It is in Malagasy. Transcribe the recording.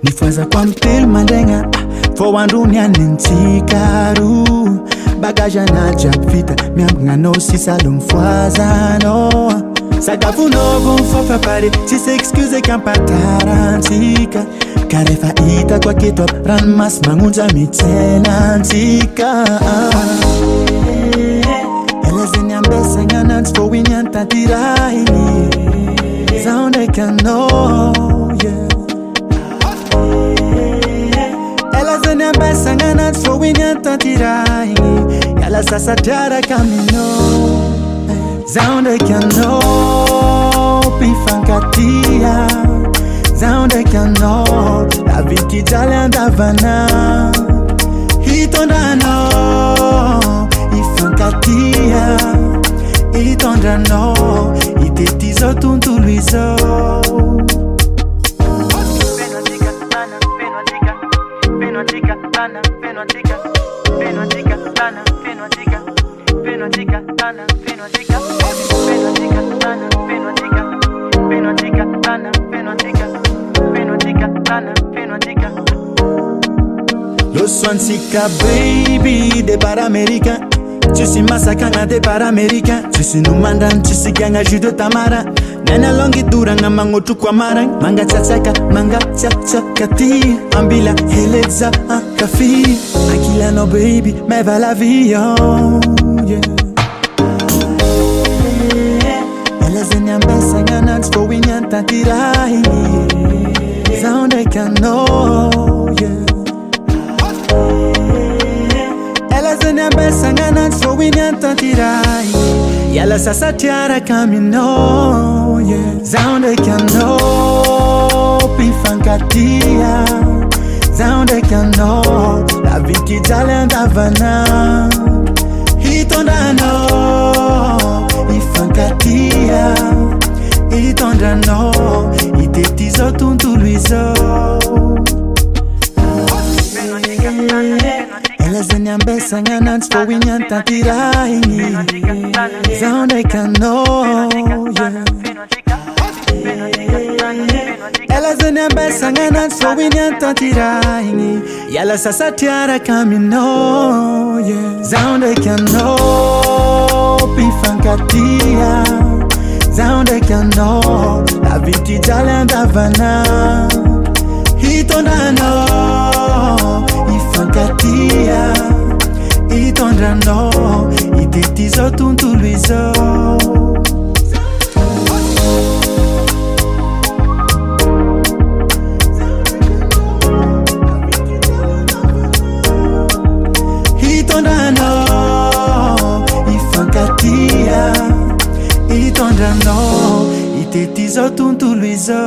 Nifunza kwa mpil malenga for wandunia nintikaru bagaja na japita mianga no si salum fuazano sagafu novo fofa pare si se excuse kampatarantika karefa ita kwa kitop ran mas mangunza mitenantika elezenya mbesa nganans for winyanta tirai zaonde kano Sangana for winyanta tirai yala sasa tiara camino zaonde kano pifankatia zaonde kano la viki jalanda vana hitondano ifankatia itondano itetizo tuntulizo Los Swansika baby de par américain. Tu si masakanga de par américain. Tu si numandan tu si ganga jus de tamara. Nana longi duranga mango tu kwa marang. Manga tchaka manga tchakati. Ambila heleza kafi. Akila no baby me va la vie oh yeah. Ela zenya mbesa ngana for winyanta tirai. Zaonde kano yeah. Ela zenya mbesa ngana for winyanta tirai. Yala sasa tiara camino yeah. Zaonde kano pifankatia. Zaonde kano la viki jalanda vana hitondano ifankatia itondano itetizo tuntuluizo ela zenya mbesa nganans for winyanta tirai zaonde kano yeah. Ela zenya mbesa nganans for winyanta tirai yala sasa tiara camino yeah. Zaonde kano pifankatia zaonde kano la viki jalanda vana hitondano ifankatia itondano itetizo tuntuluizo hitondano ifankatia itondano itetizo tuntuluizo